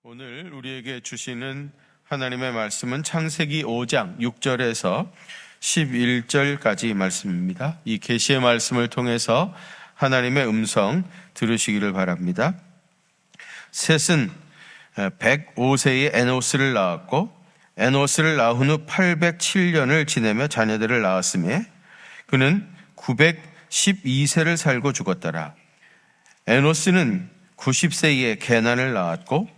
오늘 우리에게 주시는 하나님의 말씀은 창세기 5장 6절에서 11절까지 말씀입니다. 이 계시의 말씀을 통해서 하나님의 음성 들으시기를 바랍니다. 셋은 105세에 에노스를 낳았고 에노스를 낳은 후 807년을 지내며 자녀들을 낳았으며 그는 912세를 살고 죽었더라. 에노스는 90세에 게난을 낳았고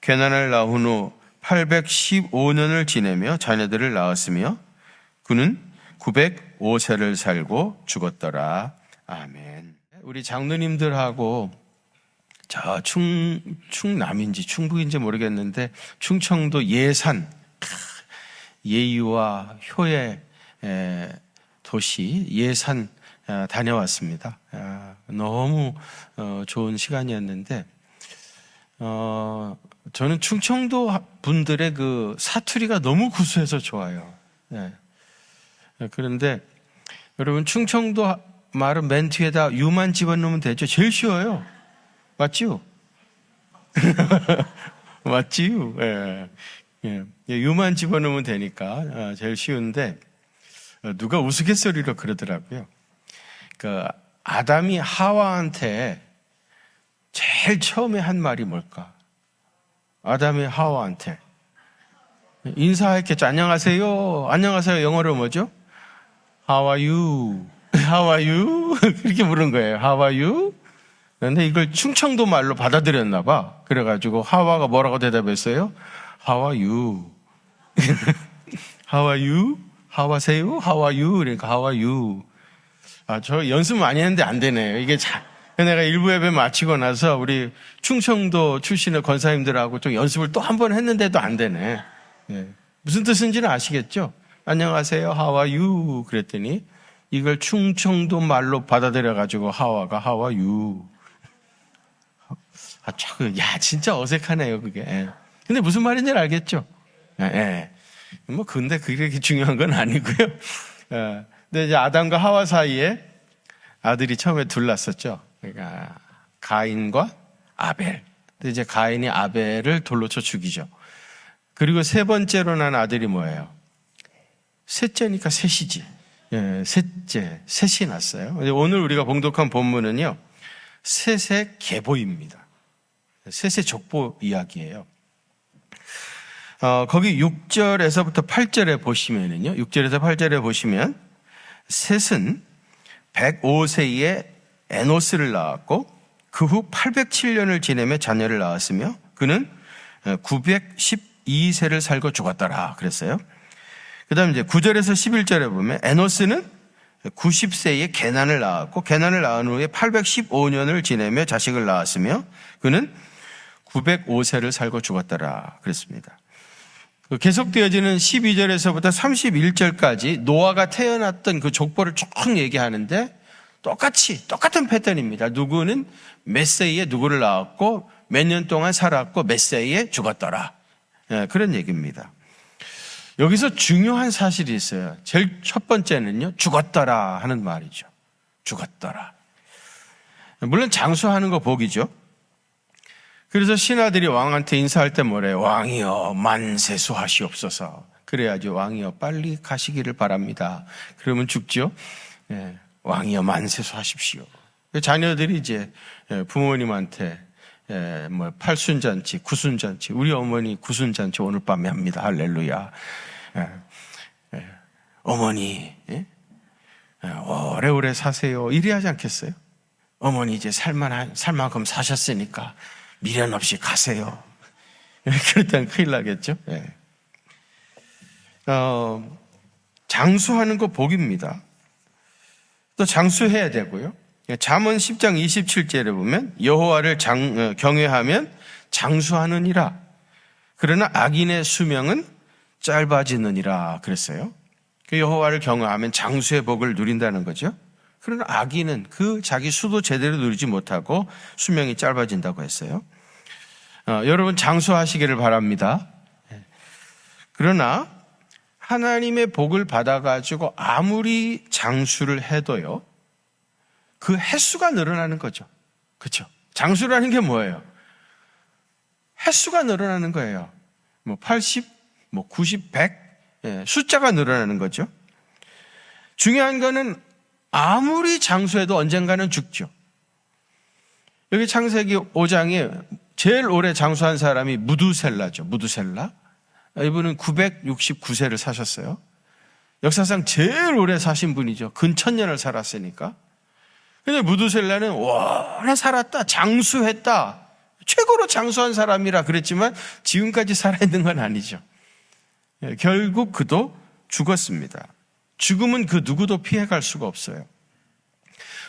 게난을 낳은 후 815년을 지내며 자녀들을 낳았으며 그는 905세를 살고 죽었더라. 아멘. 우리 장로님들하고 저 충남인지 충북인지 모르겠는데 충청도 예산 예의와 효의 도시 예산 다녀왔습니다. 너무 좋은 시간이었는데 저는 충청도 분들의 그 사투리가 너무 구수해서 좋아요. 그런데 여러분 충청도 말은 맨 뒤에다 유만 집어넣으면 되죠. 제일 쉬워요. 맞지요? 맞지요? 유만 집어넣으면 되니까 제일 쉬운데 누가 우스갯소리로 그러더라고요. 그 아담이 하와한테 제일 처음에 한 말이 뭘까? 아담이 하와한테 인사했겠죠. 안녕하세요. 안녕하세요. 영어로 뭐죠? How are you? How are you? 그렇게 물은 거예요. How are you? 그런데 이걸 충청도 말로 받아들였나 봐. 그래가지고 하와가 뭐라고 대답했어요? How are you? How are you? How 하세요? How are you? 그러니까 How are you? 저 연습 많이 했는데 안 되네요. 이게 내가 일부 예배 마치고 나서 우리 충청도 출신의 권사님들하고 좀 연습을 또 한 번 했는데도 안 되네. 무슨 뜻인지는 아시겠죠? 안녕하세요. How are you? 그랬더니 이걸 충청도 말로 받아들여가지고 하와가 How are you? 진짜 어색하네요, 그게. 근데 무슨 말인지 알겠죠? 근데 그게 중요한 건 아니고요. 근데 이제 아담과 하와 사이에 아들이 처음에 둘 낳았었죠. 그러니까 가인과 아벨. 근데 이제 가인이 아벨을 돌로 쳐 죽이죠. 그리고 세 번째로 난 아들이 뭐예요? 셋째니까 셋이지. 셋이 났어요. 오늘 우리가 봉독한 본문은요, 셋의 계보입니다. 셋의 족보 이야기예요. 거기 6절에서부터 8절에 보시면은요, 6절에서 8절에 보시면 셋은 105세에 에노스를 낳았고 그 후 807년을 지내며 자녀를 낳았으며 그는 912세를 살고 죽었더라 그랬어요. 그 다음 이제 9절에서 11절에 보면 에노스는 90세에 게난을 낳았고 게난을 낳은 후에 815년을 지내며 자식을 낳았으며 그는 905세를 살고 죽었더라 그랬습니다. 계속되어지는 12절에서부터 31절까지 노아가 태어났던 그 족보를 쭉 얘기하는데 똑같은 패턴입니다. 누구는 몇 세에 누구를 낳았고 몇 년 동안 살았고 몇 세에 죽었더라. 그런 얘기입니다. 여기서 중요한 사실이 있어요. 제일 첫 번째는요, 죽었더라 하는 말이죠. 죽었더라. 물론 장수하는 거 복이죠. 그래서 신하들이 왕한테 인사할 때 뭐래요? 왕이여 만세수하시옵소서. 그래야지 왕이여 빨리 가시기를 바랍니다. 그러면 죽죠. 왕이여 만세수하십시오. 자녀들이 이제 부모님한테 팔순잔치, 구순잔치, 우리 어머니 구순잔치 오늘 밤에 합니다. 할렐루야. 어머니 오래오래 사세요. 이래 하지 않겠어요? 어머니 이제 살 만큼 사셨으니까 미련 없이 가세요. 그렇다면 큰일 나겠죠. 장수하는 거 복입니다. 또 장수해야 되고요. 잠언 10장 27절에 보면 여호와를 경외하면 장수하느니라. 그러나 악인의 수명은 짧아지느니라 그랬어요. 여호와를 경외하면 장수의 복을 누린다는 거죠. 그러나 악인은 그 자기 수도 제대로 누리지 못하고 수명이 짧아진다고 했어요. 여러분 장수하시기를 바랍니다. 그러나 하나님의 복을 받아가지고 아무리 장수를 해도요, 그 횟수가 늘어나는 거죠. 그렇죠? 장수라는 게 뭐예요? 횟수가 늘어나는 거예요. 80, 90, 100 숫자가 늘어나는 거죠. 중요한 거는 아무리 장수해도 언젠가는 죽죠. 여기 창세기 5장에 제일 오래 장수한 사람이 무두셀라죠. 무두셀라. 이분은 969세를 사셨어요. 역사상 제일 오래 사신 분이죠. 근 1000년을 살았으니까. 근데 무두셀라는 오래 살았다, 장수했다, 최고로 장수한 사람이라 그랬지만 지금까지 살아있는 건 아니죠. 결국 그도 죽었습니다. 죽음은 그 누구도 피해갈 수가 없어요.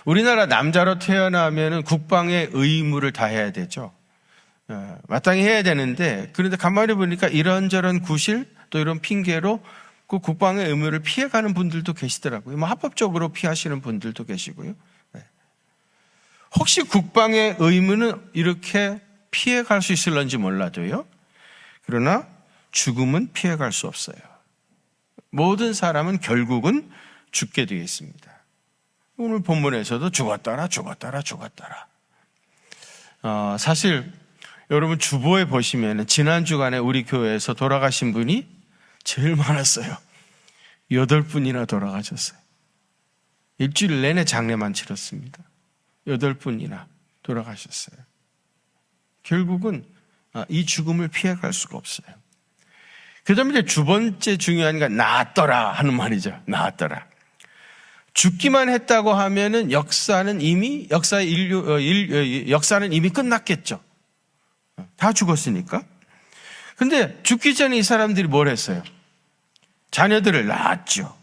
우리나라 남자로 태어나면 국방의 의무를 다해야 되죠. 마땅히 해야 되는데, 그런데 가만히 보니까 이런저런 구실 또 이런 핑계로 그 국방의 의무를 피해가는 분들도 계시더라고요. 합법적으로 피하시는 분들도 계시고요. 혹시 국방의 의무는 이렇게 피해갈 수 있을런지 몰라도요. 그러나 죽음은 피해갈 수 없어요. 모든 사람은 결국은 죽게 되어 있습니다. 오늘 본문에서도 죽었더라. 사실 여러분 주보에 보시면 지난 주간에 우리 교회에서 돌아가신 분이 제일 많았어요. 8분이나 돌아가셨어요. 일주일 내내 장례만 치렀습니다. 8분이나 돌아가셨어요. 결국은 이 죽음을 피해갈 수가 없어요. 그 다음에 이제 두 번째 중요한 건 나았더라 하는 말이죠. 나았더라. 죽기만 했다고 하면은 역사는 이미 끝났겠죠. 다 죽었으니까. 근데 죽기 전에 이 사람들이 뭘 했어요? 자녀들을 낳았죠.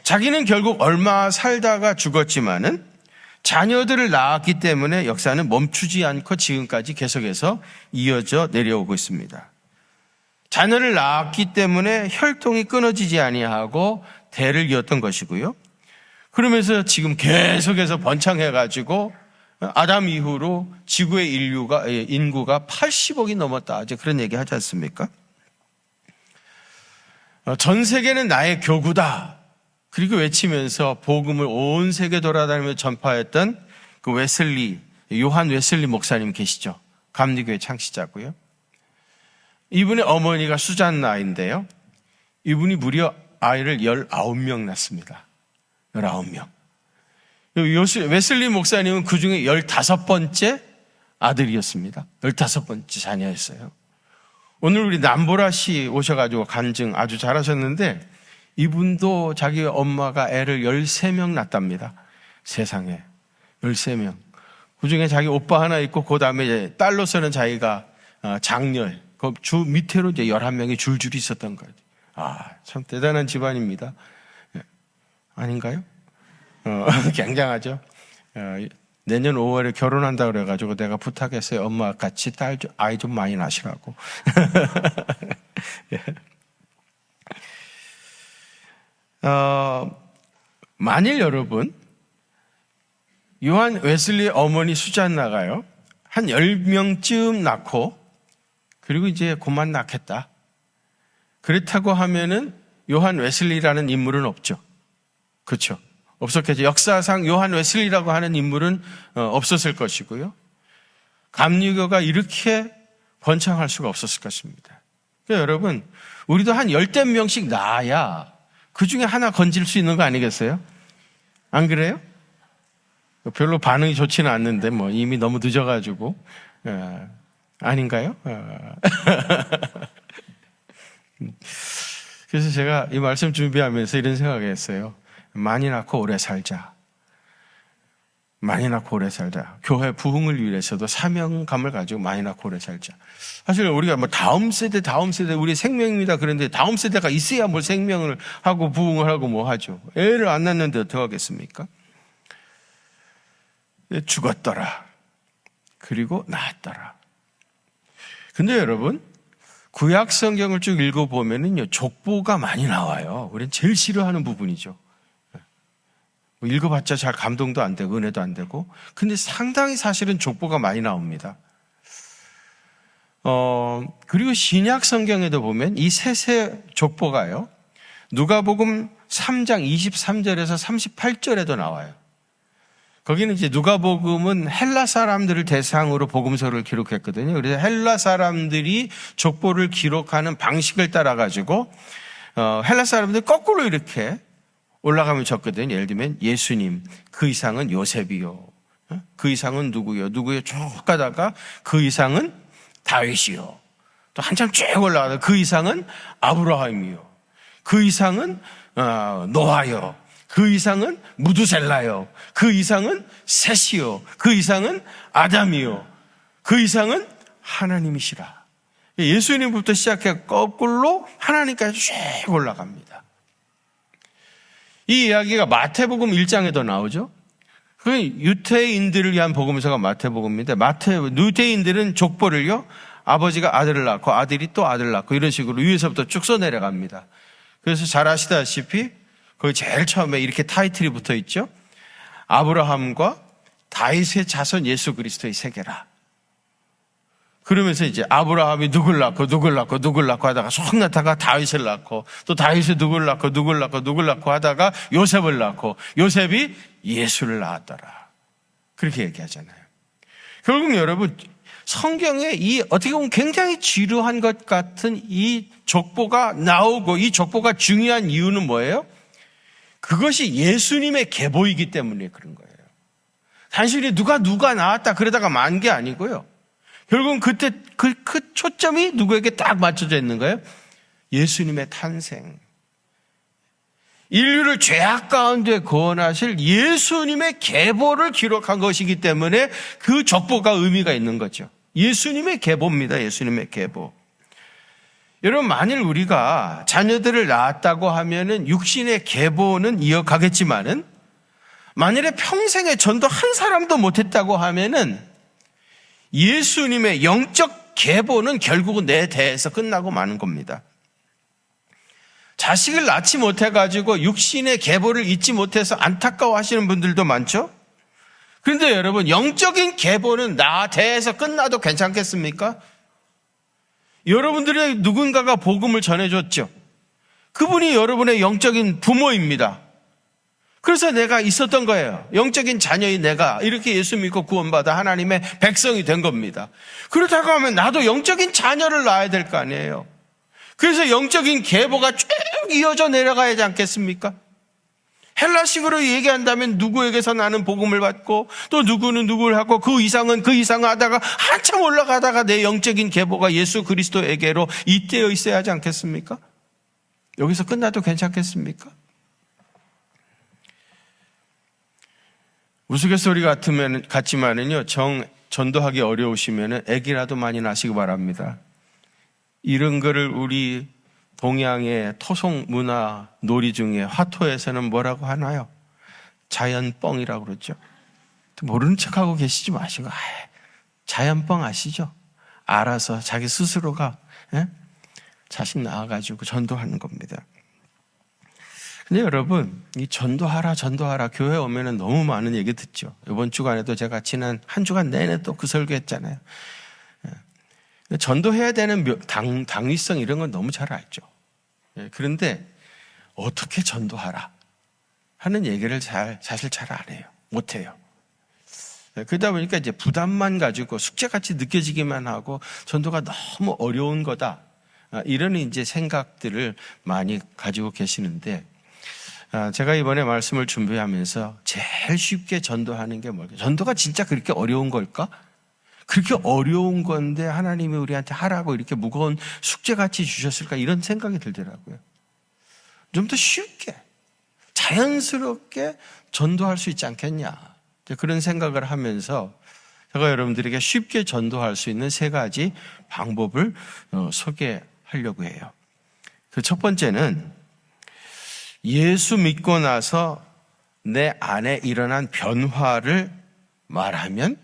자기는 결국 얼마 살다가 죽었지만은 자녀들을 낳았기 때문에 역사는 멈추지 않고 지금까지 계속해서 이어져 내려오고 있습니다. 자녀를 낳았기 때문에 혈통이 끊어지지 아니하고 대를 이었던 것이고요. 그러면서 지금 계속해서 번창해가지고 아담 이후로 지구의 인구가 80억이 넘었다. 이제 그런 얘기 하지 않습니까? 전 세계는 나의 교구다. 그리고 외치면서 복음을 온 세계 돌아다니며 전파했던 그 요한 웨슬리 목사님 계시죠? 감리교회 창시자고요. 이분의 어머니가 수잔나인데요. 이분이 무려 아이를 19명 낳습니다. 19명. 웨슬리 목사님은 그 중에 15번째 아들이었습니다. 15번째 자녀였어요. 오늘 우리 남보라 씨 오셔가지고 간증 아주 잘하셨는데 이분도 자기 엄마가 애를 13명 낳답니다. 세상에 13명. 그 중에 자기 오빠 하나 있고 그 다음에 딸로서는 자기가 장녀, 그 주 밑으로 이제 11명이 줄줄이 있었던 거예요. 참 대단한 집안입니다. 아닌가요? 굉장하죠. 내년 5월에 결혼한다 그래가지고 내가 부탁했어요. 엄마 같이 아이 좀 많이 낳으시라고. 만일 여러분 요한 웨슬리의 어머니 수잔나가요 한 10명쯤 낳고 그리고 이제 그만 낳겠다. 그렇다고 하면은 요한 웨슬리라는 인물은 없죠. 그렇죠? 없었겠죠. 역사상 요한 웨슬리라고 하는 인물은 없었을 것이고요. 감리교가 이렇게 번창할 수가 없었을 것입니다. 그러니까 여러분, 우리도 한 10대 명씩 낳아야 그 중에 하나 건질 수 있는 거 아니겠어요? 안 그래요? 별로 반응이 좋지는 않는데 이미 너무 늦어가지고 아닌가요? 그래서 제가 이 말씀 준비하면서 이런 생각을 했어요. 많이 낳고 오래 살자. 많이 낳고 오래 살자. 교회 부흥을 위해서도 사명감을 가지고 많이 낳고 오래 살자. 사실 우리가 다음 세대 우리 생명입니다. 그런데 다음 세대가 있어야 뭘 생명을 하고 부흥을 하고 하죠. 애를 안 낳는데 어떡하겠습니까? 죽었더라. 그리고 낳았더라. 근데 여러분, 구약 성경을 쭉 읽어보면은요, 족보가 많이 나와요. 우리는 제일 싫어하는 부분이죠. 읽어봤자 잘 감동도 안 되고, 은혜도 안 되고. 근데 상당히 사실은 족보가 많이 나옵니다. 그리고 신약 성경에도 보면 이 셋의 족보가요, 누가복음 3장 23절에서 38절에도 나와요. 거기는 이제 누가복음은 헬라 사람들을 대상으로 복음서를 기록했거든요. 그래서 헬라 사람들이 족보를 기록하는 방식을 따라 가지고 헬라 사람들이 거꾸로 이렇게 올라가면 적거든요. 예를 들면 예수님, 그 이상은 요셉이요, 그 이상은 누구요, 누구요 쭉 가다가 그 이상은 다윗이요, 또 한참 쭉 올라가다 그 이상은 아브라함이요, 그 이상은 노아요, 그 이상은 무두셀라요, 그 이상은 셋이요, 그 이상은 아담이요, 그 이상은 하나님이시라. 예수님부터 시작해 거꾸로 하나님까지 쭉 올라갑니다. 이 이야기가 마태복음 1장에도 나오죠. 그 유대인들을 위한 복음서가 마태복음인데, 유대인들은 족보를요, 아버지가 아들을 낳고 아들이 또 아들을 낳고 이런 식으로 위에서부터 쭉 써내려갑니다. 그래서 잘 아시다시피 거기 제일 처음에 이렇게 타이틀이 붙어 있죠. 아브라함과 다윗의 자손 예수 그리스도의 세계라. 그러면서 이제 아브라함이 누굴 낳고 하다가 쏙 낳다가 다윗을 낳고, 또 다윗이 누굴 낳고 하다가 요셉을 낳고, 요셉이 예수를 낳았더라. 그렇게 얘기하잖아요. 결국 여러분, 성경에 이 어떻게 보면 굉장히 지루한 것 같은 이 족보가 나오고, 이 족보가 중요한 이유는 뭐예요? 그것이 예수님의 계보이기 때문에 그런 거예요. 단순히 누가 나왔다 그러다가 만 게 아니고요. 결국은 그때 그 초점이 누구에게 딱 맞춰져 있는 거예요? 예수님의 탄생. 인류를 죄악 가운데 구원하실 예수님의 계보를 기록한 것이기 때문에 그 족보가 의미가 있는 거죠. 예수님의 계보입니다. 예수님의 계보. 여러분, 만일 우리가 자녀들을 낳았다고 하면은 육신의 계보는 이어가겠지만은, 만일에 평생에 전도 한 사람도 못했다고 하면은 예수님의 영적 계보는 결국은 내 대에서 끝나고 마는 겁니다. 자식을 낳지 못해가지고 육신의 계보를 잊지 못해서 안타까워하시는 분들도 많죠? 그런데 여러분, 영적인 계보는 나 대에서 끝나도 괜찮겠습니까? 여러분들의 누군가가 복음을 전해줬죠. 그분이 여러분의 영적인 부모입니다. 그래서 내가 있었던 거예요. 영적인 자녀인 내가 이렇게 예수 믿고 구원받아 하나님의 백성이 된 겁니다. 그렇다고 하면 나도 영적인 자녀를 낳아야 될 거 아니에요. 그래서 영적인 계보가 쭉 이어져 내려가야 하지 않겠습니까? 헬라식으로 얘기한다면 누구에게서 나는 복음을 받고, 또 누구는 누구를 하고, 그 이상은 하다가 한참 올라가다가 내 영적인 계보가 예수 그리스도에게로 잇대어 있어야 하지 않겠습니까? 여기서 끝나도 괜찮겠습니까? 우스갯소리 같지만은요, 전도하기 어려우시면은 애기라도 많이 낳으시기 바랍니다. 이런 거를 우리 동양의 토속 문화 놀이 중에 화토에서는 뭐라고 하나요? 자연뻥이라고 그러죠. 모르는 척하고 계시지 마시고, 자연뻥 아시죠? 알아서 자기 스스로가 자식 낳아가지고 전도하는 겁니다. 근데 여러분, 이 전도하라 교회 오면은 너무 많은 얘기 듣죠. 이번 주간에도 제가 지난 한 주간 내내 또 그 설교했잖아요. 전도해야 되는 당위성 이런 건 너무 잘 알죠. 그런데 어떻게 전도하라 하는 얘기를 사실 잘 안 해요. 못 해요. 그러다 보니까 이제 부담만 가지고 숙제같이 느껴지기만 하고 전도가 너무 어려운 거다. 이런 이제 생각들을 많이 가지고 계시는데, 제가 이번에 말씀을 준비하면서 제일 쉽게 전도하는 게 뭘까? 전도가 진짜 그렇게 어려운 걸까? 그렇게 어려운 건데 하나님이 우리한테 하라고 이렇게 무거운 숙제같이 주셨을까? 이런 생각이 들더라고요. 좀 더 쉽게, 자연스럽게 전도할 수 있지 않겠냐? 그런 생각을 하면서 제가 여러분들에게 쉽게 전도할 수 있는 3가지 방법을 소개하려고 해요. 그 첫 번째는 예수 믿고 나서 내 안에 일어난 변화를 말하면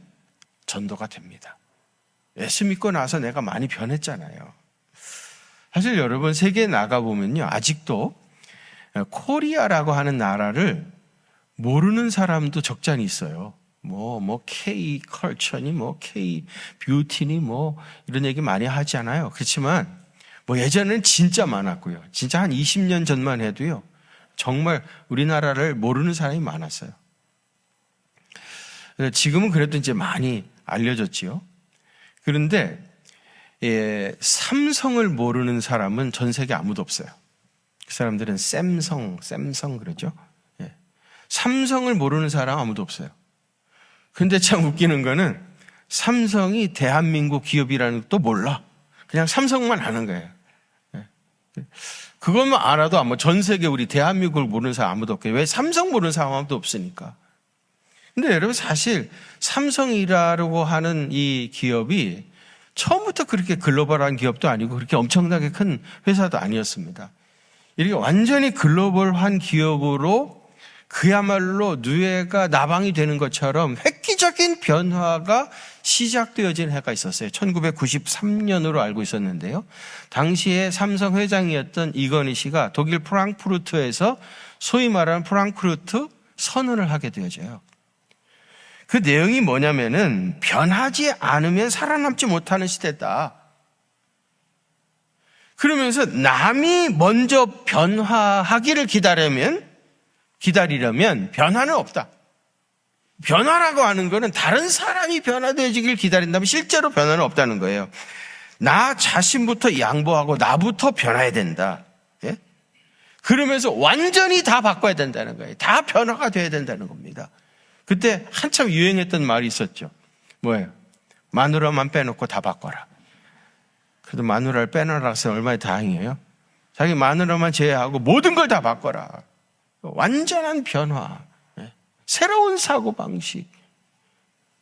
전도가 됩니다. 예수 믿고 나서 내가 많이 변했잖아요. 사실 여러분, 세계에 나가보면요, 아직도 코리아라고 하는 나라를 모르는 사람도 적잖이 있어요. 뭐 K 컬처니 K 뷰티니 이런 얘기 많이 하잖아요. 그렇지만 예전에는 진짜 많았고요. 진짜 한 20년 전만 해도요, 정말 우리나라를 모르는 사람이 많았어요. 지금은 그래도 이제 많이 알려졌지요. 그런데 삼성을 모르는 사람은 전 세계 아무도 없어요. 그 사람들은 샘성 그러죠. 삼성을 모르는 사람 아무도 없어요. 근데 참 웃기는 거는 삼성이 대한민국 기업이라는 것도 몰라. 그냥 삼성만 아는 거예요. 그것만 알아도 아마 전 세계 우리 대한민국을 모르는 사람 아무도 없고요. 왜? 삼성 모르는 사람 아무도 없으니까. 근데 여러분 사실 삼성이라고 하는 이 기업이 처음부터 그렇게 글로벌한 기업도 아니고 그렇게 엄청나게 큰 회사도 아니었습니다. 이렇게 완전히 글로벌한 기업으로 그야말로 누에가 나방이 되는 것처럼 획기적인 변화가 시작되어진 해가 있었어요. 1993년으로 알고 있었는데요. 당시에 삼성 회장이었던 이건희 씨가 독일 프랑크푸르트에서 소위 말하는 프랑크푸르트 선언을 하게 되어져요. 그 내용이 뭐냐면은 변하지 않으면 살아남지 못하는 시대다. 그러면서 남이 먼저 변화하기를 기다리려면 변화는 없다. 변화라고 하는 거는 다른 사람이 변화되어지길 기다린다면 실제로 변화는 없다는 거예요. 나 자신부터 양보하고 나부터 변화해야 된다. 예? 그러면서 완전히 다 바꿔야 된다는 거예요. 다 변화가 돼야 된다는 겁니다. 그때 한참 유행했던 말이 있었죠. 뭐예요? 마누라만 빼놓고 다 바꿔라. 그래도 마누라를 빼놔라서 얼마나 다행이에요. 자기 마누라만 제외하고 모든 걸 다 바꿔라. 완전한 변화, 새로운 사고방식,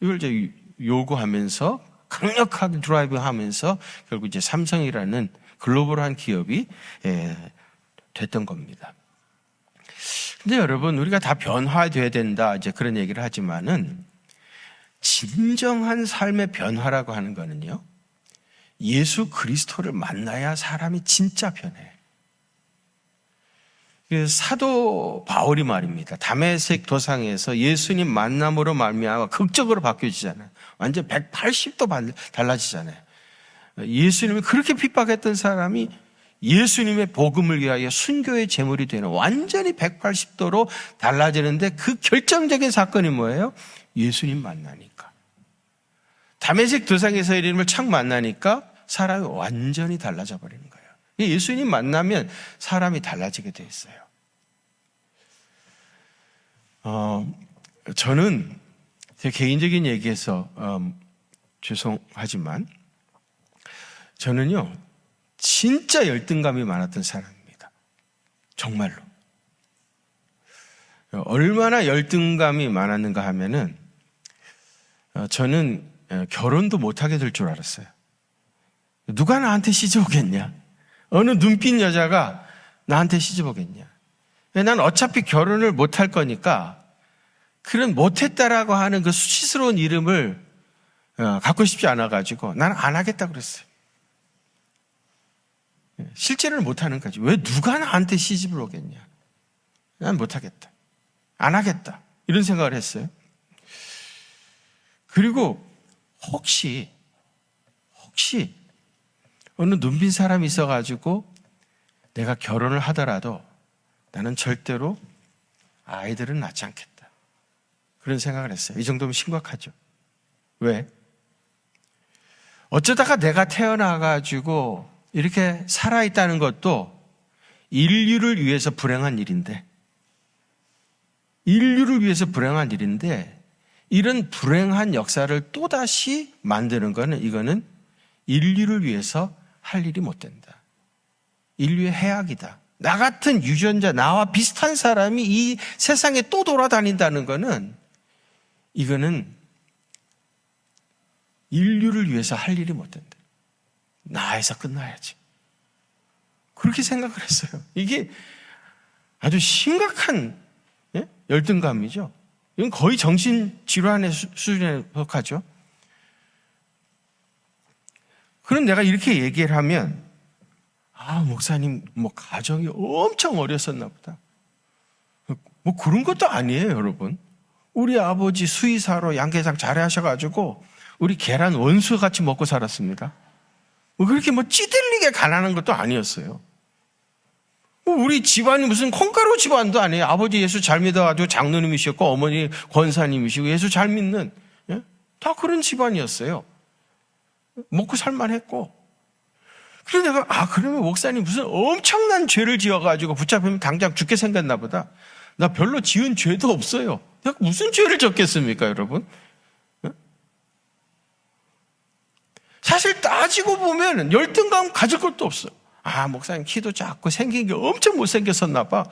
이걸 이제 요구하면서 강력하게 드라이브하면서 결국 이제 삼성이라는 글로벌한 기업이 됐던 겁니다. 근데 여러분, 우리가 다 변화돼야 된다, 이제 그런 얘기를 하지만은 진정한 삶의 변화라고 하는 거는요, 예수 그리스도를 만나야 사람이 진짜 변해. 사도 바울이 말입니다. 다메섹 도상에서 예수님 만남으로 말미암아 극적으로 바뀌어지잖아요. 완전 180도 달라지잖아요. 예수님을 그렇게 핍박했던 사람이 예수님의 복음을 위하여 순교의 제물이 되는 완전히 180도로 달라지는데 그 결정적인 사건이 뭐예요? 예수님 만나니까. 다메섹 도상에서 이름을 착 만나니까 사람이 완전히 달라져 버리는 거예요. 예수님 만나면 사람이 달라지게 돼 있어요. 저는 제 개인적인 얘기에서 죄송하지만 저는요 진짜 열등감이 많았던 사람입니다. 정말로. 얼마나 열등감이 많았는가 하면은 저는 결혼도 못하게 될 줄 알았어요. 누가 나한테 시집 오겠냐? 어느 눈빛 여자가 나한테 시집 오겠냐? 난 어차피 결혼을 못할 거니까 그런 못했다라고 하는 그 수치스러운 이름을 갖고 싶지 않아가지고 나는 안 하겠다 그랬어요. 실제로는 못하는 거지. 왜 누가 나한테 시집을 오겠냐? 난 못하겠다. 안 하겠다. 이런 생각을 했어요. 그리고 혹시 어느 눈빈 사람이 있어가지고 내가 결혼을 하더라도 나는 절대로 아이들은 낳지 않겠다. 그런 생각을 했어요. 이 정도면 심각하죠. 왜? 어쩌다가 내가 태어나가지고 이렇게 살아있다는 것도 인류를 위해서 불행한 일인데 이런 불행한 역사를 또다시 만드는 거는 이거는 인류를 위해서 할 일이 못 된다. 인류의 해악이다. 나 같은 유전자, 나와 비슷한 사람이 이 세상에 또 돌아다닌다는 거는 이거는 인류를 위해서 할 일이 못 된다. 나에서 끝나야지. 그렇게 생각을 했어요. 이게 아주 심각한 열등감이죠. 이건 거의 정신질환의 수준에 속하죠. 그럼 내가 이렇게 얘기를 하면 목사님 가정이 엄청 어렸었나 보다. 그런 것도 아니에요, 여러분. 우리 아버지 수의사로 양계장 잘하셔가지고 우리 계란 원수같이 먹고 살았습니다. 그렇게 찌들리게 가난한 것도 아니었어요. 우리 집안이 무슨 콩가루 집안도 아니에요. 아버지 예수 잘 믿어가지고 장로님이셨고 어머니 권사님이시고 예수 잘 믿는, 예? 다 그런 집안이었어요. 먹고 살만했고. 그래서 내가 그러면 목사님 무슨 엄청난 죄를 지어가지고 붙잡히면 당장 죽게 생겼나 보다. 나 별로 지은 죄도 없어요. 내가 무슨 죄를 졌겠습니까, 여러분? 사실 따지고 보면 열등감 가질 것도 없어요. 목사님 키도 작고 생긴 게 엄청 못생겼었나 봐.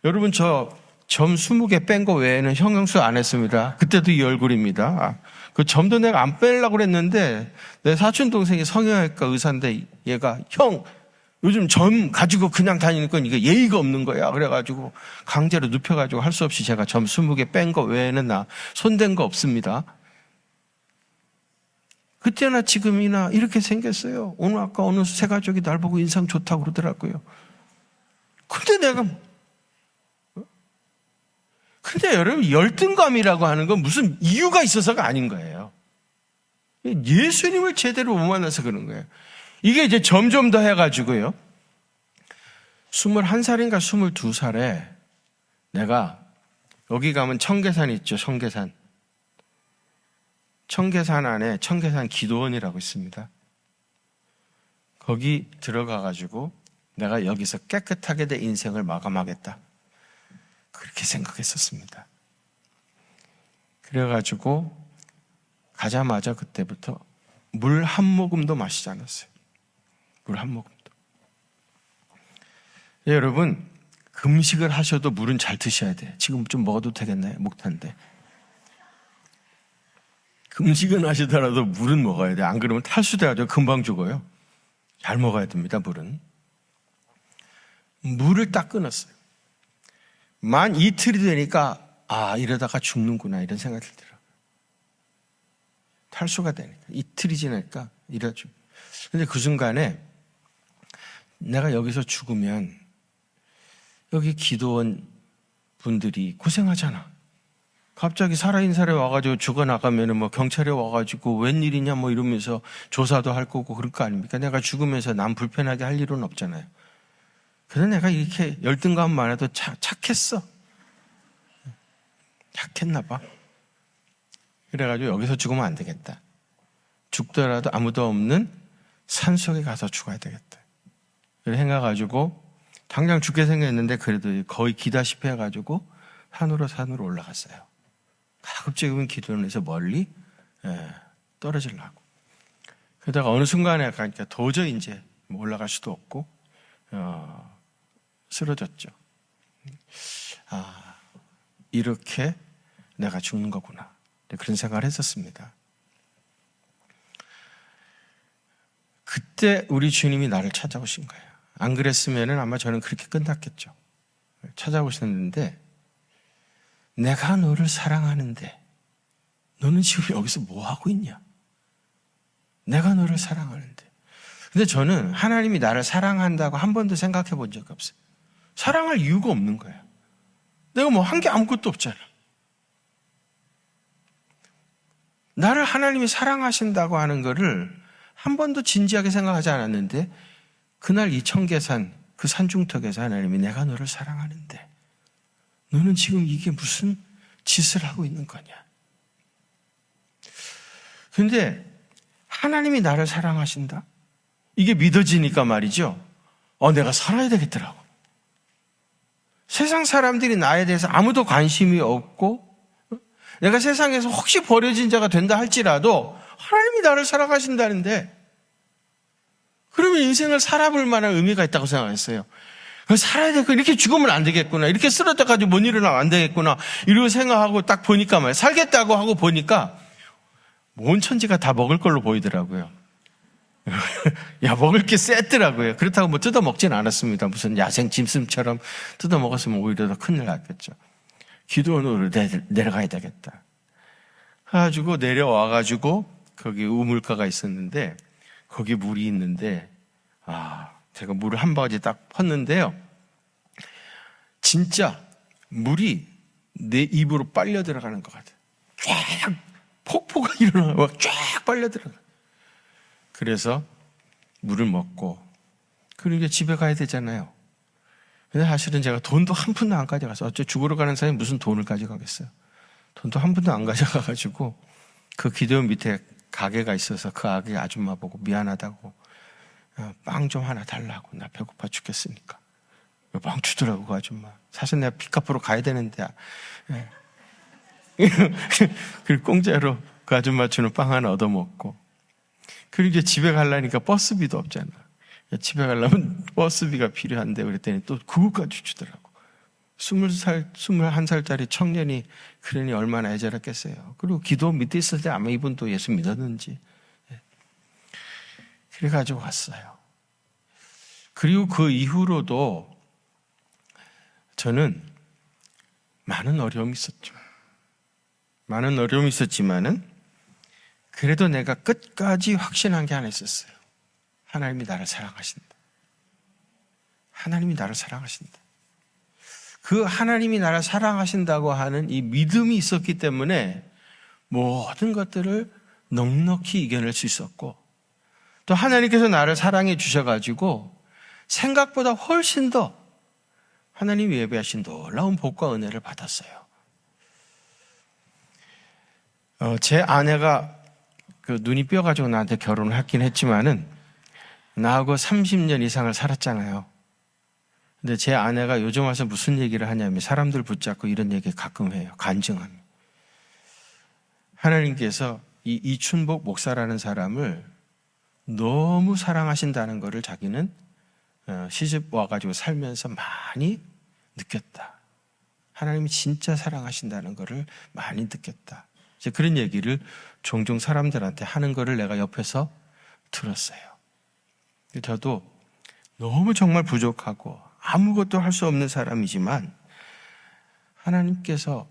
여러분, 저 점 20개 뺀 거 외에는 형용수 안 했습니다. 그때도 이 얼굴입니다. 그 점도 내가 안 빼려고 그랬는데 내 사촌 동생이 성형외과 의사인데 얘가 형 요즘 점 가지고 그냥 다니는 건 이게 예의가 없는 거야. 그래가지고 강제로 눕혀가지고 할 수 없이 제가 점 20개 뺀 거 외에는 나 손댄 거 없습니다. 그때나 지금이나 이렇게 생겼어요. 오늘 아까 어느 새 가족이 날 보고 인상 좋다고 그러더라고요. 근데 여러분, 열등감이라고 하는 건 무슨 이유가 있어서가 아닌 거예요. 예수님을 제대로 못 만나서 그런 거예요. 이게 이제 점점 더 해가지고요. 21살인가 22살에 내가 여기 가면 청계산 있죠, 청계산. 청계산 안에 청계산 기도원이라고 있습니다. 거기 들어가가지고 내가 여기서 깨끗하게 내 인생을 마감하겠다. 그렇게 생각했었습니다. 그래가지고 가자마자 그때부터 물 한 모금도 마시지 않았어요. 물 한 모금도. 네, 여러분, 금식을 하셔도 물은 잘 드셔야 돼요. 지금 좀 먹어도 되겠나요? 목탄데. 금식은 하시더라도 물은 먹어야 돼요. 안 그러면 탈수돼가지고 금방 죽어요. 잘 먹어야 됩니다, 물은. 물을 딱 끊었어요. 만 이틀이 되니까 이러다가 죽는구나 이런 생각이 들더라고요. 탈수가 되니까 이틀이 지나니까 이러죠. 근데 그 순간에 내가 여기서 죽으면 여기 기도원 분들이 고생하잖아. 갑자기 살아있는 사람이 와가지고 죽어나가면 뭐 경찰에 와가지고 웬일이냐 뭐 이러면서 조사도 할 거고 그럴 거 아닙니까? 내가 죽으면서 남 불편하게 할 일은 없잖아요. 그래서 내가 이렇게 열등감만 해도 착했어. 착했나 봐. 그래가지고 여기서 죽으면 안 되겠다. 죽더라도 아무도 없는 산속에 가서 죽어야 되겠다. 그래 생각가지고 당장 죽게 생겼는데 그래도 거의 기다시피 해가지고 산으로 올라갔어요. 가급적이면 기도를 해서 멀리 떨어지려고. 그러다가 어느 순간에 가니까 도저히 이제 올라갈 수도 없고 쓰러졌죠. 이렇게 내가 죽는 거구나. 그런 생각을 했었습니다. 그때 우리 주님이 나를 찾아오신 거예요. 안 그랬으면 아마 저는 그렇게 끝났겠죠. 찾아오셨는데 내가 너를 사랑하는데 너는 지금 여기서 뭐 하고 있냐? 내가 너를 사랑하는데. 근데 저는 하나님이 나를 사랑한다고 한 번도 생각해 본 적이 없어요. 사랑할 이유가 없는 거예요. 내가 뭐 한 게 아무것도 없잖아. 나를 하나님이 사랑하신다고 하는 거를 한 번도 진지하게 생각하지 않았는데 그날 이 청계산, 그 산중턱에서 하나님이 내가 너를 사랑하는데 너는 지금 이게 무슨 짓을 하고 있는 거냐? 근데 하나님이 나를 사랑하신다? 이게 믿어지니까 말이죠. 내가 살아야 되겠더라고. 세상 사람들이 나에 대해서 아무도 관심이 없고 내가 세상에서 혹시 버려진 자가 된다 할지라도 하나님이 나를 사랑하신다는데 그러면 인생을 살아볼 만한 의미가 있다고 생각했어요. 살아야 되겠구나. 이렇게 죽으면 안 되겠구나. 이렇게 쓰러져가지고 못 일어나면 안 되겠구나. 이러고 생각하고 딱 보니까 말이에요. 살겠다고 하고 보니까 온 천지가 다 먹을 걸로 보이더라고요. 먹을 게 셌더라고요. 그렇다고 뭐 뜯어먹진 않았습니다. 무슨 야생 짐승처럼 뜯어먹었으면 오히려 더 큰일 났겠죠. 기도원으로 내려가야 되겠다. 그래가지고 내려와가지고 거기 우물가가 있었는데 거기 물이 있는데 제가 물을 한 바가지 딱 펐는데요. 진짜 물이 내 입으로 빨려 들어가는 것 같아요. 쫙 폭포가 일어나고 쫙 빨려 들어가. 그래서 물을 먹고 그리고 이제 집에 가야 되잖아요. 근데 사실은 제가 돈도 한 푼도 안 가져가서 어째 죽으러 가는 사람이 무슨 돈을 가져가겠어요. 돈도 한 푼도 안 가져가가지고 그 기도원 밑에 가게가 있어서 그 가게 아줌마 보고 미안하다고 빵 좀 하나 달라고, 나 배고파 죽겠으니까. 빵 주더라고 그 아줌마. 사실 내가 빚 갚으러 가야 되는데 그리고 공짜로 그 아줌마 주는 빵 하나 얻어먹고, 그리고 이제 집에 가려니까 버스비도 없잖아. 집에 가려면 버스비가 필요한데 그랬더니 또 그거까지 주더라고. 21살짜리 청년이 그러니 얼마나 애절했겠어요. 그리고 기도 밑에 있을 때 아마 이분도 예수 믿었는지. 그래가지고 왔어요. 그리고 그 이후로도 저는 많은 어려움이 있었죠. 많은 어려움이 있었지만은 그래도 내가 끝까지 확신한 게 하나 있었어요. 하나님이 나를 사랑하신다. 하나님이 나를 사랑하신다. 그 하나님이 나를 사랑하신다고 하는 이 믿음이 있었기 때문에 모든 것들을 넉넉히 이겨낼 수 있었고, 또 하나님께서 나를 사랑해 주셔가지고 생각보다 훨씬 더 하나님이 예배하신 놀라운 복과 은혜를 받았어요. 제 아내가 그 눈이 뼈가지고 나한테 결혼을 하긴 했지만은 나하고 30년 이상을 살았잖아요. 근데 제 아내가 요즘 와서 무슨 얘기를 하냐면 사람들 붙잡고 이런 얘기 가끔 해요. 간증하며. 하나님께서 이 이춘복 목사라는 사람을 너무 사랑하신다는 것을 자기는 시집 와가지고 살면서 많이 느꼈다. 하나님이 진짜 사랑하신다는 것을 많이 느꼈다. 이제 그런 얘기를 종종 사람들한테 하는 것을 내가 옆에서 들었어요. 저도 너무 정말 부족하고 아무것도 할 수 없는 사람이지만 하나님께서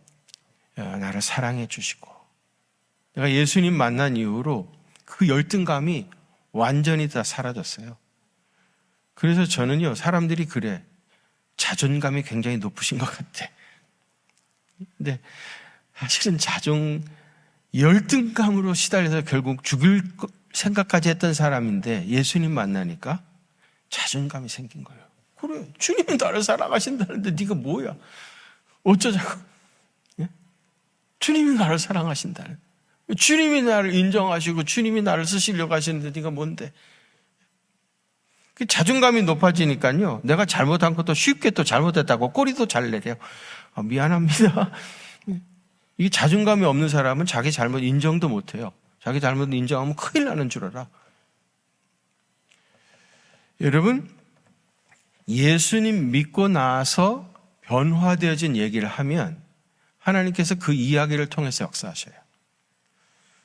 나를 사랑해 주시고, 내가 예수님 만난 이후로 그 열등감이 완전히 다 사라졌어요. 그래서 저는요, 사람들이 그래, 자존감이 굉장히 높으신 것 같아. 근데 사실은 열등감으로 시달려서 결국 죽을 생각까지 했던 사람인데 예수님 만나니까 자존감이 생긴 거예요. 그래, 주님이 나를 사랑하신다는데 네가 뭐야? 어쩌자고? 예? 주님이 나를 사랑하신다는, 주님이 나를 인정하시고 주님이 나를 쓰시려고 하시는데 네가 뭔데? 그 자존감이 높아지니까요, 내가 잘못한 것도 쉽게 또 잘못했다고 꼬리도 잘 내려요. 미안합니다. 이게 자존감이 없는 사람은 자기 잘못 인정도 못해요. 자기 잘못 인정하면 큰일 나는 줄 알아. 여러분, 예수님 믿고 나서 변화되어진 얘기를 하면 하나님께서 그 이야기를 통해서 역사하셔요.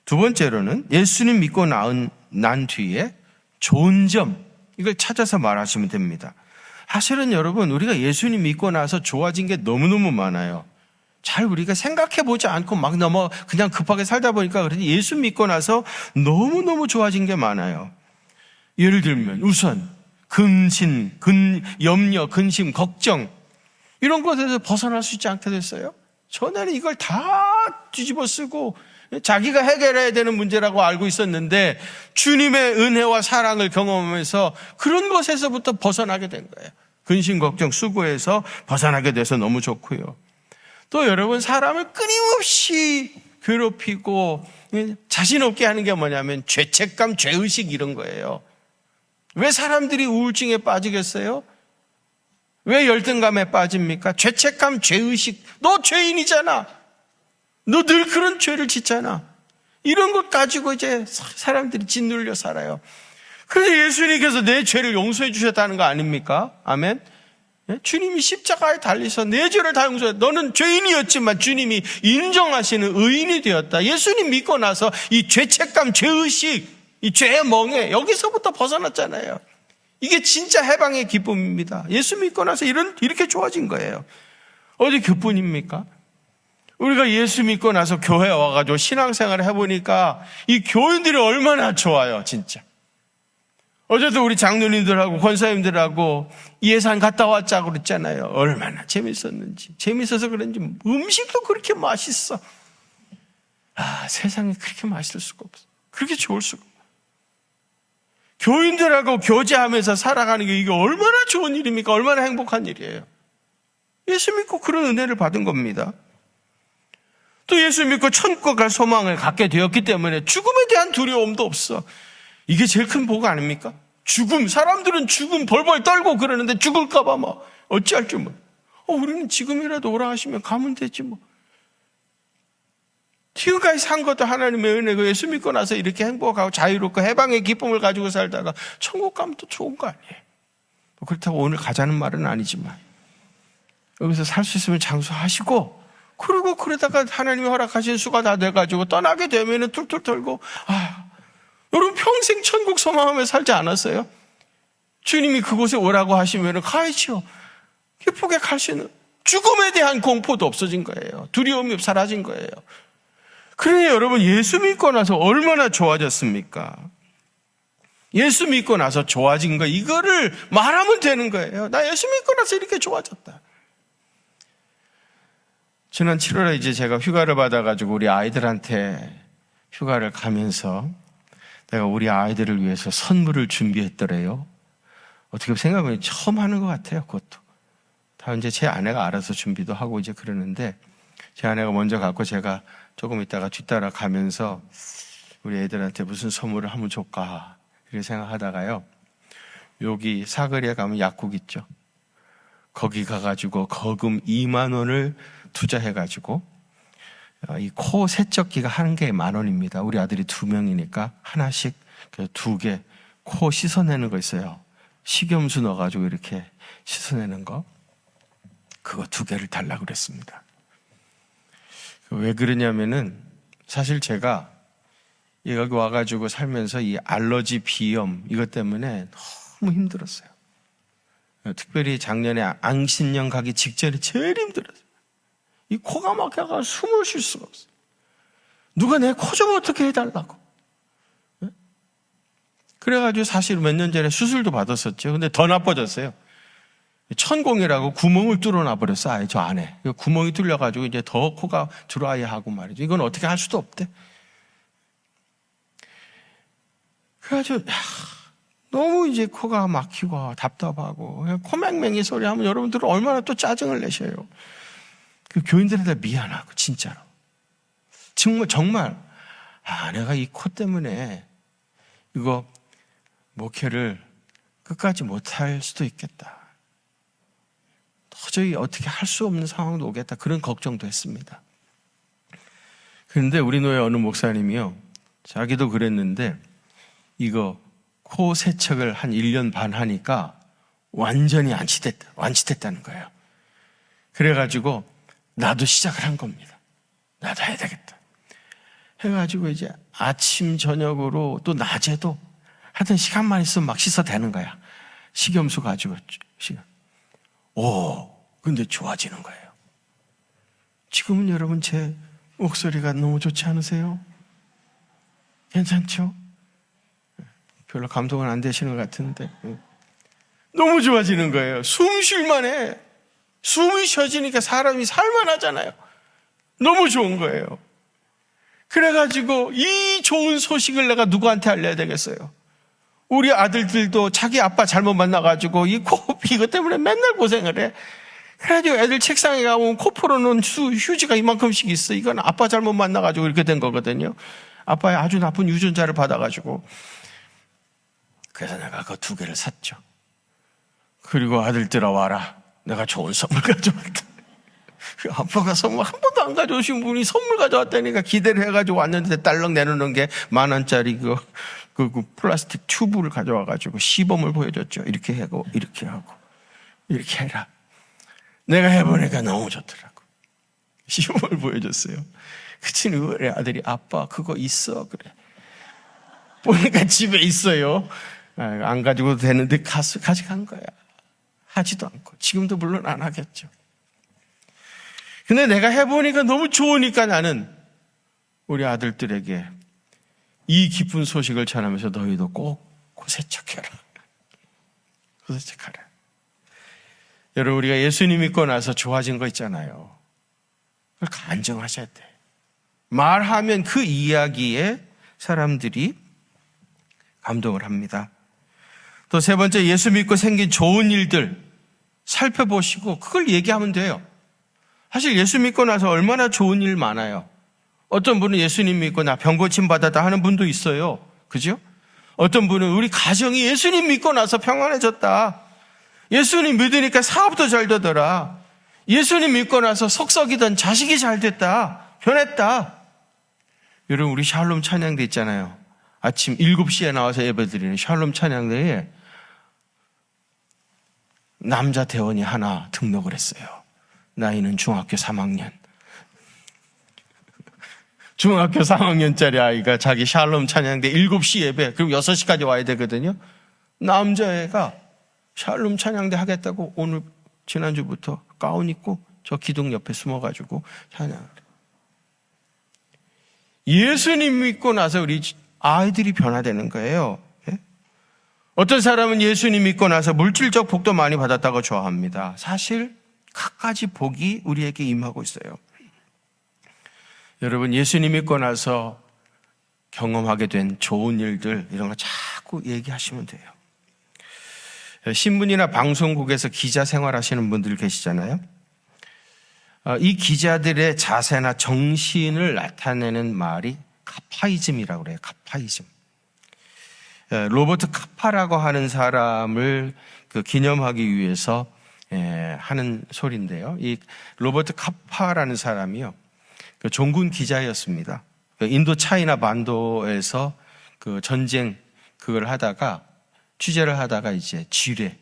두 번째로는 예수님 믿고 난 뒤에 좋은 점, 이걸 찾아서 말하시면 됩니다. 사실은 여러분, 우리가 예수님 믿고 나서 좋아진 게 너무너무 많아요. 잘 우리가 생각해보지 않고 막 그냥 급하게 살다 보니까 그런지 예수 믿고 나서 너무너무 좋아진 게 많아요. 예를 들면 우선 염려, 근심, 걱정, 이런 것에서 벗어날 수 있지 않게 됐어요. 전에는 이걸 다 뒤집어 쓰고 자기가 해결해야 되는 문제라고 알고 있었는데 주님의 은혜와 사랑을 경험하면서 그런 것에서부터 벗어나게 된 거예요. 근심, 걱정, 수고해서 벗어나게 돼서 너무 좋고요. 또 여러분, 사람을 끊임없이 괴롭히고 자신 없게 하는 게 뭐냐면 죄책감, 죄의식 이런 거예요. 왜 사람들이 우울증에 빠지겠어요? 왜 열등감에 빠집니까? 죄책감, 죄의식. 너 죄인이잖아. 너 늘 그런 죄를 짓잖아. 이런 것 가지고 이제 사람들이 짓눌려 살아요. 그래서 예수님께서 내 죄를 용서해 주셨다는 거 아닙니까? 아멘. 주님이 십자가에 달리서 내 죄를 다 용서해. 너는 죄인이었지만 주님이 인정하시는 의인이 되었다. 예수님 믿고 나서 이 죄책감, 죄의식, 이 죄의 멍에 여기서부터 벗어났잖아요. 이게 진짜 해방의 기쁨입니다. 예수 믿고 나서 이렇게 좋아진 거예요. 어디 그뿐입니까? 우리가 예수 믿고 나서 교회에 와가지고 신앙생활을 해보니까 이 교인들이 얼마나 좋아요, 진짜. 어제도 우리 장로님들하고 권사님들하고 예산 갔다 왔자고 그랬잖아요. 얼마나 재밌었는지. 재밌어서 그런지 음식도 그렇게 맛있어. 세상에 그렇게 맛있을 수가 없어. 그렇게 좋을 수가 없어. 교인들하고 교제하면서 살아가는 게 이게 얼마나 좋은 일입니까? 얼마나 행복한 일이에요. 예수 믿고 그런 은혜를 받은 겁니다. 또 예수 믿고 천국 갈 소망을 갖게 되었기 때문에 죽음에 대한 두려움도 없어. 이게 제일 큰 복 아닙니까? 죽음, 사람들은 죽음 벌벌 떨고 그러는데 죽을까 봐 막 어찌할 줄 몰라. 우리는 지금이라도 오라 하시면 가면 되지 뭐. 지금까지 산 것도 하나님의 은혜고 예수 믿고 나서 이렇게 행복하고 자유롭고 해방의 기쁨을 가지고 살다가 천국 가면 또 좋은 거 아니에요. 그렇다고 오늘 가자는 말은 아니지만 여기서 살 수 있으면 장수하시고, 그리고 그러다가 하나님이 허락하신 수가 다 돼가지고 떠나게 되면은 툴툴 털고, 여러분 평생 천국 소망하며 살지 않았어요? 주님이 그곳에 오라고 하시면은 가야죠. 기쁘게 갈 수 있는, 죽음에 대한 공포도 없어진 거예요. 두려움이 사라진 거예요. 그러니 여러분, 예수 믿고 나서 얼마나 좋아졌습니까? 예수 믿고 나서 좋아진 거, 이거를 말하면 되는 거예요. 나 예수 믿고 나서 이렇게 좋아졌다. 지난 7월에 이제 제가 휴가를 받아가지고 우리 아이들한테 휴가를 가면서 내가 우리 아이들을 위해서 선물을 준비했더래요. 어떻게 생각하면 처음 하는 것 같아요, 그것도. 다 이제 제 아내가 알아서 준비도 하고 이제 그러는데, 제 아내가 먼저 갔고 제가 조금 있다가 뒤따라 가면서 우리 애들한테 무슨 선물을 하면 좋을까 이렇게 생각하다가요, 여기 사거리에 가면 약국 있죠. 거기 가가지고 거금 2만 원을 투자해가지고 이 코 세척기가 한 개에 10,000원입니다. 우리 아들이 2명이니까 하나씩 2개 코 씻어내는 거 있어요. 식염수 넣어가지고 이렇게 씻어내는 거, 그거 2개를 달라고 그랬습니다. 왜 그러냐면은 사실 제가 여기 와가지고 살면서 이 알러지 비염 이것 때문에 너무 힘들었어요. 특별히 작년에 앙신령 가기 직전에 제일 힘들었어요. 이 코가 막혀가 숨을 쉴 수가 없어요. 누가 내 코 좀 어떻게 해달라고. 그래가지고 사실 몇 년 전에 수술도 받았었죠. 근데 더 나빠졌어요. 천공이라고 구멍을 뚫어놔 버렸어, 아예 저 안에. 구멍이 뚫려가지고 이제 더 코가 드라이하고 말이죠. 이건 어떻게 할 수도 없대. 그래가지고 너무 이제 코가 막히고 답답하고 코맹맹이 소리 하면 여러분들은 얼마나 또 짜증을 내셔요. 그 교인들한테 미안하고 진짜로. 정말 내가 이 코 때문에 이거 목회를 끝까지 못할 수도 있겠다. 도저히 어떻게 할 수 없는 상황도 오겠다. 그런 걱정도 했습니다. 그런데 우리 교회 어느 목사님이요, 자기도 그랬는데 이거 코 세척을 한 1년 반 하니까 완전히 완치됐다는 거예요. 그래가지고 나도 시작을 한 겁니다. 나도 해야 되겠다 해가지고 이제 아침 저녁으로 또 낮에도 하여튼 시간만 있으면 막 씻어대는 거야. 식염수 가지고 근데 좋아지는 거예요. 지금은 여러분 제 목소리가 너무 좋지 않으세요? 괜찮죠? 별로 감동은 안 되시는 것 같은데 너무 좋아지는 거예요. 숨 쉴만해. 숨이 쉬어지니까 사람이 살만하잖아요. 너무 좋은 거예요. 그래가지고 이 좋은 소식을 내가 누구한테 알려야 되겠어요? 우리 아들들도 자기 아빠 잘못 만나가지고 이 코 이것 때문에 맨날 고생을 해. 그래가지고 애들 책상에 가면 코 풀어놓은 휴지가 이만큼씩 있어. 이건 아빠 잘못 만나가지고 이렇게 된 거거든요. 아빠의 아주 나쁜 유전자를 받아가지고. 그래서 내가 그 2개를 샀죠. 그리고 아들들아 와라, 내가 좋은 선물 가져왔다. 아빠가 선물 한 번도 안 가져오신 분이 선물 가져왔다니까 기대를 해가지고 왔는데 딸랑 내놓는 게 10,000원짜리 그 플라스틱 튜브를 가져와가지고 시범을 보여줬죠. 이렇게 하고 이렇게 하고 이렇게 해라. 내가 해보니까 너무 좋더라고. 시범을 보여줬어요. 그치, 우리 아들이 아빠 그거 있어 그래. 보니까 집에 있어요. 안 가지고도 되는데 가져간 거야. 하지도 않고. 지금도 물론 안 하겠죠. 근데 내가 해보니까 너무 좋으니까 나는 우리 아들들에게 이 기쁜 소식을 전하면서 너희도 꼭 코세척해라. 코세척하라. 여러분, 우리가 예수님 믿고 나서 좋아진 거 있잖아요. 그걸 간증하셔야 돼. 말하면 그 이야기에 사람들이 감동을 합니다. 또 3번째, 예수 믿고 생긴 좋은 일들, 살펴보시고 그걸 얘기하면 돼요. 사실 예수 믿고 나서 얼마나 좋은 일 많아요. 어떤 분은 예수님 믿고 나 병 고침 받았다 하는 분도 있어요. 그죠? 어떤 분은 우리 가정이 예수님 믿고 나서 평안해졌다. 예수님 믿으니까 사업도 잘 되더라. 예수님 믿고 나서 속썩이던 자식이 잘 됐다. 변했다. 여러분, 우리 샬롬 찬양대 있잖아요. 아침 7시에 나와서 예배드리는 샬롬 찬양대에 남자 대원이 하나 등록을 했어요. 나이는 중학교 3학년. 중학교 3학년짜리 아이가 자기 샬롬 찬양대 7시 예배, 그럼 6시까지 와야 되거든요. 남자애가 샬롬 찬양대 하겠다고 오늘 지난주부터 가운 입고 저 기둥 옆에 숨어가지고 찬양을. 예수님 믿고 나서 우리 아이들이 변화되는 거예요. 예? 어떤 사람은 예수님 믿고 나서 물질적 복도 많이 받았다고 좋아합니다. 사실 갖가지 복이 우리에게 임하고 있어요. 여러분, 예수님 믿고 나서 경험하게 된 좋은 일들, 이런 거 자꾸 얘기하시면 돼요. 신문이나 방송국에서 기자 생활하시는 분들 계시잖아요. 이 기자들의 자세나 정신을 나타내는 말이 카파이즘이라고 그래요. 카파이즘. 로버트 카파라고 하는 사람을 기념하기 위해서 하는 소리인데요. 이 로버트 카파라는 사람이요, 종군 기자였습니다. 인도 차이나 반도에서 전쟁 그걸 하다가 취재를 하다가 이제 쥐뢰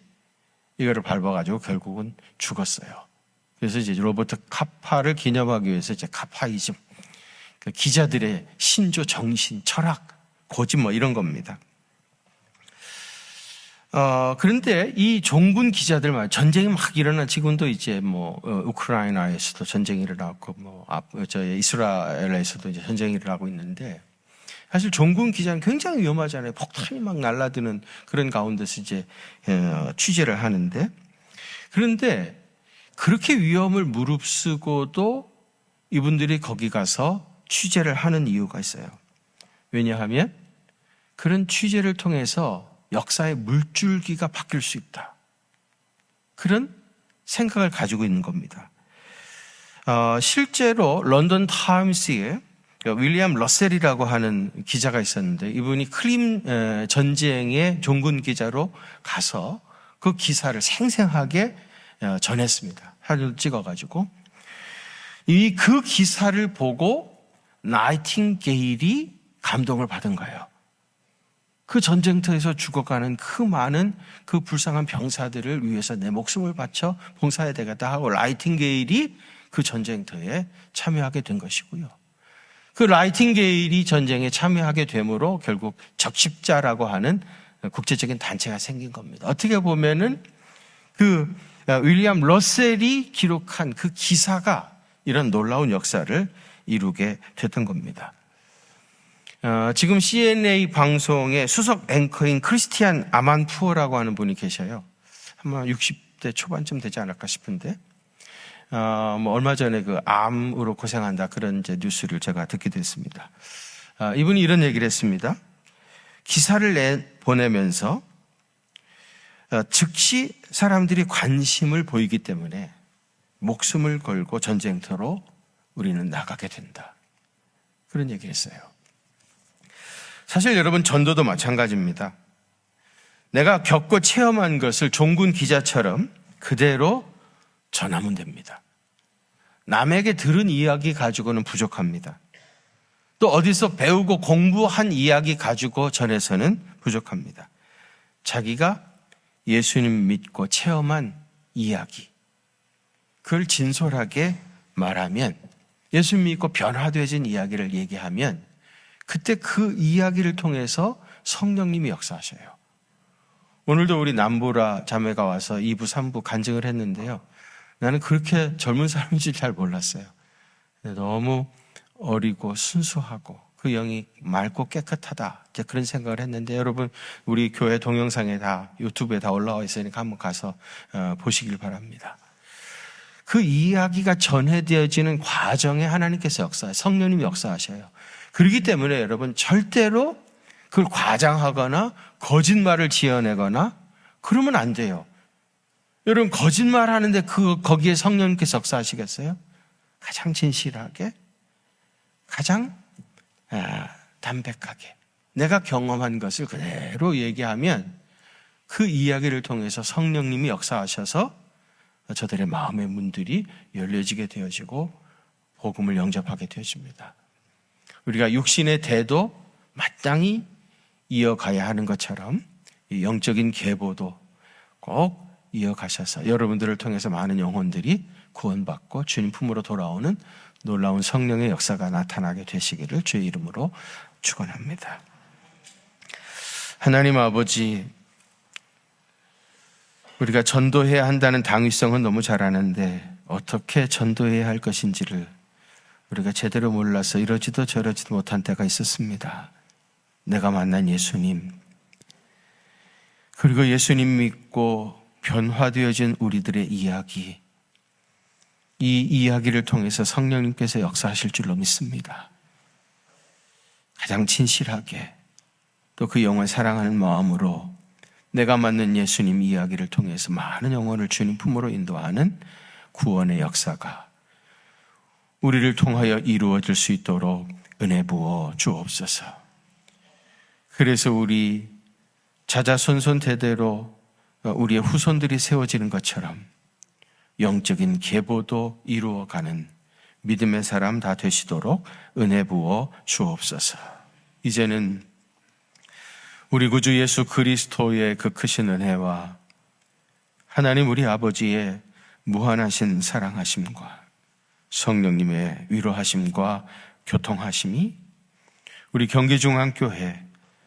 이거를 밟아가지고 결국은 죽었어요. 그래서 이제 로버트 카파를 기념하기 위해서 이제 카파이즘, 기자들의 신조 정신, 철학, 고집 뭐 이런 겁니다. 그런데 이 종군 기자들 말, 전쟁이 막 일어나, 지금도 이제 뭐 우크라이나에서도 전쟁이 일어나고 이스라엘에서도 이제 전쟁이 일어나고 있는데, 사실 종군 기자는 굉장히 위험하잖아요. 폭탄이 막 날아드는 그런 가운데서 이제 취재를 하는데, 그런데 그렇게 위험을 무릅쓰고도 이분들이 거기 가서 취재를 하는 이유가 있어요. 왜냐하면 그런 취재를 통해서 역사의 물줄기가 바뀔 수 있다. 그런 생각을 가지고 있는 겁니다. 실제로 런던 타임스에 윌리엄 러셀이라고 하는 기자가 있었는데, 이분이 크림 전쟁의 종군 기자로 가서 그 기사를 생생하게 전했습니다. 사진을 찍어가지고. 그 기사를 보고 나이팅게일이 감동을 받은 거예요. 그 전쟁터에서 죽어가는 그 많은 그 불쌍한 병사들을 위해서 내 목숨을 바쳐 봉사해야 되겠다 하고 나이팅게일이 그 전쟁터에 참여하게 된 것이고요. 그 나이팅게일이 전쟁에 참여하게 됨으로 결국 적십자라고 하는 국제적인 단체가 생긴 겁니다. 어떻게 보면은 그 윌리엄 러셀이 기록한 그 기사가 이런 놀라운 역사를 이루게 됐던 겁니다. 지금 CNA 방송의 수석 앵커인 크리스티안 아만푸어라고 하는 분이 계셔요. 아마 60대 초반쯤 되지 않을까 싶은데, 얼마 전에 그 암으로 고생한다 그런 이제 뉴스를 제가 듣기도 했습니다. 이분이 이런 얘기를 했습니다. 기사를 보내면서 즉시 사람들이 관심을 보이기 때문에 목숨을 걸고 전쟁터로 우리는 나가게 된다. 그런 얘기를 했어요. 사실 여러분, 전도도 마찬가지입니다. 내가 겪고 체험한 것을 종군 기자처럼 그대로 전하면 됩니다. 남에게 들은 이야기 가지고는 부족합니다. 또 어디서 배우고 공부한 이야기 가지고 전해서는 부족합니다. 자기가 예수님 믿고 체험한 이야기, 그걸 진솔하게 말하면, 예수 믿고 변화되어진 이야기를 얘기하면 그때 그 이야기를 통해서 성령님이 역사하셔요. 오늘도 우리 남보라 자매가 와서 2부, 3부 간증을 했는데요. 나는 그렇게 젊은 사람인 줄 잘 몰랐어요. 너무 어리고 순수하고 그 영이 맑고 깨끗하다, 이제 그런 생각을 했는데, 여러분 우리 교회 동영상에 다, 유튜브에 다 올라와 있으니까 한번 가서 보시길 바랍니다. 그 이야기가 전해되어지는 과정에 하나님께서 성령님이 역사하셔요. 그렇기 때문에 여러분, 절대로 그걸 과장하거나 거짓말을 지어내거나 그러면 안 돼요. 여러분, 거짓말 하는데 거기에 성령님께서 역사하시겠어요? 가장 진실하게, 가장 담백하게 내가 경험한 것을 그대로 얘기하면 그 이야기를 통해서 성령님이 역사하셔서 저들의 마음의 문들이 열려지게 되어지고 복음을 영접하게 되어집니다. 우리가 육신의 대도 마땅히 이어가야 하는 것처럼 이 영적인 계보도 꼭 이어가셔서 여러분들을 통해서 많은 영혼들이 구원받고 주님 품으로 돌아오는 놀라운 성령의 역사가 나타나게 되시기를 주의 이름으로 축원합니다. 하나님 아버지, 우리가 전도해야 한다는 당위성은 너무 잘 아는데 어떻게 전도해야 할 것인지를 우리가 제대로 몰라서 이러지도 저러지도 못한 때가 있었습니다. 내가 만난 예수님, 그리고 예수님 믿고 변화되어진 우리들의 이야기, 이 이야기를 통해서 성령님께서 역사하실 줄로 믿습니다. 가장 진실하게 또 그 영혼을 사랑하는 마음으로 내가 만난 예수님 이야기를 통해서 많은 영혼을 주님 품으로 인도하는 구원의 역사가 우리를 통하여 이루어질 수 있도록 은혜 부어 주옵소서. 그래서 우리 자자손손 대대로 우리의 후손들이 세워지는 것처럼 영적인 계보도 이루어가는 믿음의 사람 다 되시도록 은혜 부어 주옵소서. 이제는 우리 구주 예수 그리스도의 그 크신 은혜와 하나님 우리 아버지의 무한하신 사랑하심과 성령님의 위로하심과 교통하심이 우리 경기중앙교회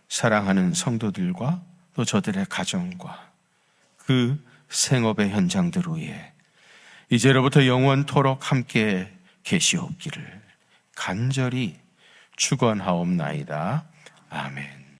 사랑하는 성도들과 또 저들의 가정과 그 생업의 현장들 위에 이제로부터 영원토록 함께 계시옵기를 간절히 축원하옵나이다. 아멘.